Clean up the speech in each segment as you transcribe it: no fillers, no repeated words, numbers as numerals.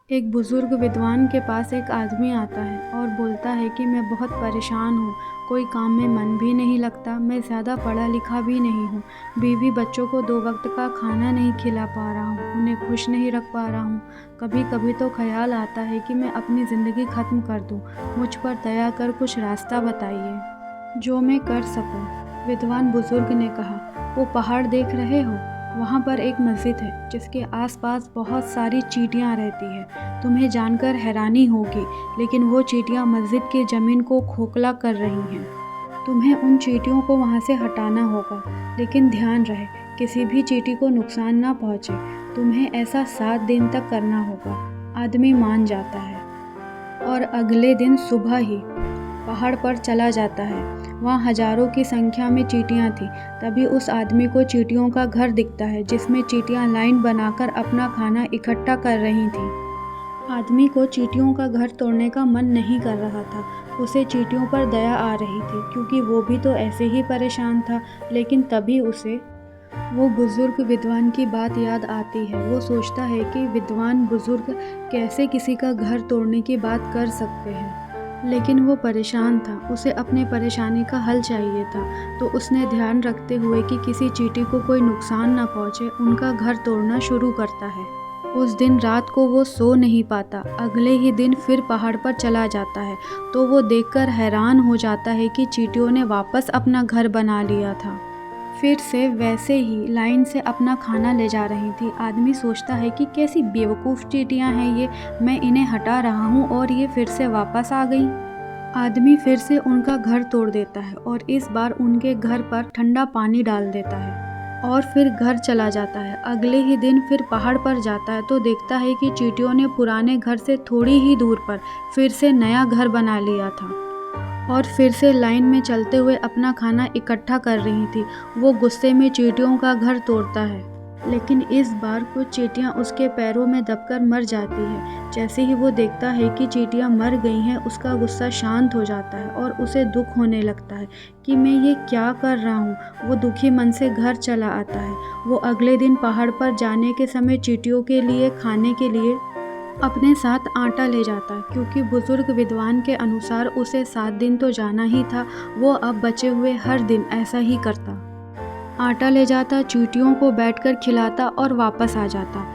एक बुजुर्ग विद्वान के पास एक आदमी आता है और बोलता है कि मैं बहुत परेशान हूँ। कोई काम में मन भी नहीं लगता, मैं ज़्यादा पढ़ा लिखा भी नहीं हूँ। बीवी बच्चों को 2 वक्त का खाना नहीं खिला पा रहा हूँ, उन्हें खुश नहीं रख पा रहा हूँ। कभी कभी तो ख्याल आता है कि मैं अपनी ज़िंदगी ख़त्म कर दूँ। मुझ पर दया कर कुछ रास्ता बताइए जो मैं कर सकूँ। विद्वान बुजुर्ग ने कहा, वो पहाड़ देख रहे हो? वहाँ पर एक मस्जिद है जिसके आसपास बहुत सारी चींटियाँ रहती है। तुम्हें जानकर हैरानी होगी, लेकिन वो चींटियाँ मस्जिद की ज़मीन को खोखला कर रही हैं। तुम्हें उन चींटियों को वहाँ से हटाना होगा, लेकिन ध्यान रहे किसी भी चींटी को नुकसान ना पहुँचे। तुम्हें ऐसा 7 दिन तक करना होगा। आदमी मान जाता है और अगले दिन सुबह ही पहाड़ पर चला जाता है। वहाँ हजारों की संख्या में चींटियाँ थीं। तभी उस आदमी को चींटियों का घर दिखता है जिसमें चींटियाँ लाइन बनाकर अपना खाना इकट्ठा कर रही थीं। आदमी को चींटियों का घर तोड़ने का मन नहीं कर रहा था। उसे चींटियों पर दया आ रही थी क्योंकि वो भी तो ऐसे ही परेशान था। लेकिन तभी उसे वो बुजुर्ग विद्वान की बात याद आती है। वो सोचता है कि विद्वान बुजुर्ग कैसे किसी का घर तोड़ने की बात कर सकते हैं। लेकिन वो परेशान था, उसे अपने परेशानी का हल चाहिए था। तो उसने ध्यान रखते हुए कि किसी चींटी को कोई नुकसान ना पहुंचे, उनका घर तोड़ना शुरू करता है। उस दिन रात को वो सो नहीं पाता। अगले ही दिन फिर पहाड़ पर चला जाता है तो वो देखकर हैरान हो जाता है कि चींटियों ने वापस अपना घर बना लिया था। फिर से वैसे ही लाइन से अपना खाना ले जा रही थी। आदमी सोचता है कि कैसी बेवकूफ़ चींटियां हैं ये, मैं इन्हें हटा रहा हूँ और ये फिर से वापस आ गई। आदमी फिर से उनका घर तोड़ देता है और इस बार उनके घर पर ठंडा पानी डाल देता है और फिर घर चला जाता है। अगले ही दिन फिर पहाड़ पर जाता है तो देखता है कि चींटियों ने पुराने घर से थोड़ी ही दूर पर फिर से नया घर बना लिया था और फिर से लाइन में चलते हुए अपना खाना इकट्ठा कर रही थी। वो गुस्से में चींटियों का घर तोड़ता है, लेकिन इस बार कुछ चींटियां उसके पैरों में दबकर मर जाती है। जैसे ही वो देखता है कि चींटियां मर गई हैं, उसका गुस्सा शांत हो जाता है और उसे दुख होने लगता है कि मैं ये क्या कर रहा हूँ। वो दुखी मन से घर चला आता है। वो अगले दिन पहाड़ पर जाने के समय चींटियों के लिए खाने के लिए अपने साथ आटा ले जाता है क्योंकि बुजुर्ग विद्वान के अनुसार उसे 7 दिन तो जाना ही था। वो अब बचे हुए हर दिन ऐसा ही करता। आटा ले जाता, चींटियों को बैठकर खिलाता और वापस आ जाता।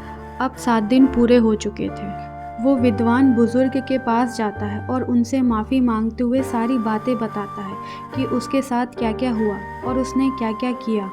अब 7 दिन पूरे हो चुके थे। वो विद्वान बुजुर्ग के पास जाता है और उनसे माफ़ी मांगते हुए सारी बातें बताता है कि उसके साथ क्या क्या हुआ और उसने क्या क्या किया,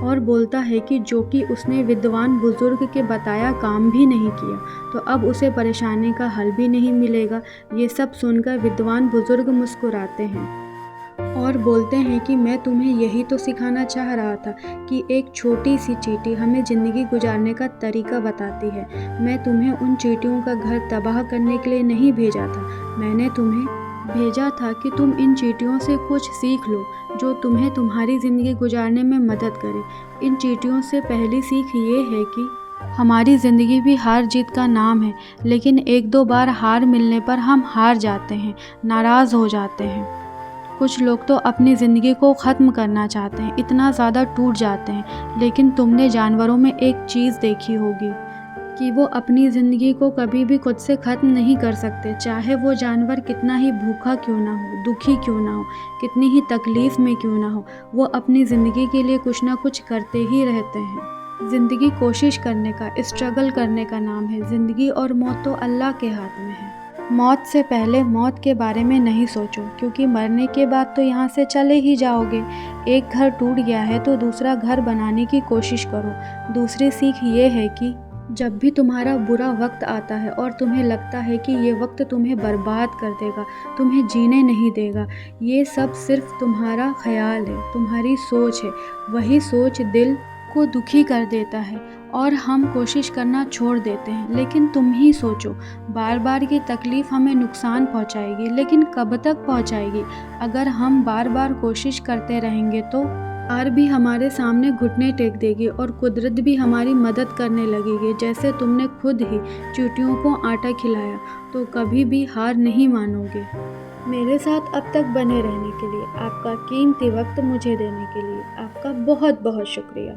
और बोलता है कि जो कि उसने विद्वान बुजुर्ग के बताया काम भी नहीं किया तो अब उसे परेशानी का हल भी नहीं मिलेगा। ये सब सुनकर विद्वान बुजुर्ग मुस्कुराते हैं और बोलते हैं कि मैं तुम्हें यही तो सिखाना चाह रहा था कि एक छोटी सी चींटी हमें ज़िंदगी गुजारने का तरीका बताती है। मैं तुम्हें उन चींटियों का घर तबाह करने के लिए नहीं भेजा था, मैंने तुम्हें भेजा था कि तुम इन चींटियों से कुछ सीख लो जो तुम्हें तुम्हारी ज़िंदगी गुजारने में मदद करे। इन चींटियों से पहली सीख ये है कि हमारी ज़िंदगी भी हार जीत का नाम है, लेकिन 1-2 बार हार मिलने पर हम हार जाते हैं, नाराज़ हो जाते हैं। कुछ लोग तो अपनी ज़िंदगी को ख़त्म करना चाहते हैं, इतना ज़्यादा टूट जाते हैं। लेकिन तुमने जानवरों में एक चीज़ देखी होगी कि वो अपनी ज़िंदगी को कभी भी खुद से ख़त्म नहीं कर सकते। चाहे वो जानवर कितना ही भूखा क्यों ना हो, दुखी क्यों ना हो, कितनी ही तकलीफ़ में क्यों ना हो, वो अपनी ज़िंदगी के लिए कुछ ना कुछ करते ही रहते हैं। ज़िंदगी कोशिश करने का, स्ट्रगल करने का नाम है। ज़िंदगी और मौत तो अल्लाह के हाथ में है। मौत से पहले मौत के बारे में नहीं सोचो, क्योंकि मरने के बाद तो यहाँ से चले ही जाओगे। एक घर टूट गया है तो दूसरा घर बनाने की कोशिश करो। दूसरी सीख ये है कि जब भी तुम्हारा बुरा वक्त आता है और तुम्हें लगता है कि ये वक्त तुम्हें बर्बाद कर देगा, तुम्हें जीने नहीं देगा, ये सब सिर्फ तुम्हारा ख्याल है, तुम्हारी सोच है। वही सोच दिल को दुखी कर देता है और हम कोशिश करना छोड़ देते हैं। लेकिन तुम ही सोचो, बार बार की तकलीफ़ हमें नुकसान पहुंचाएगी, लेकिन कब तक पहुंचाएगी? अगर हम बार बार कोशिश करते रहेंगे तो हार भी हमारे सामने घुटने टेक देगी और कुदरत भी हमारी मदद करने लगेगी। जैसे तुमने खुद ही चींटियों को आटा खिलाया, तो कभी भी हार नहीं मानोगे। मेरे साथ अब तक बने रहने के लिए, आपका कीमती वक्त मुझे देने के लिए आपका बहुत बहुत शुक्रिया।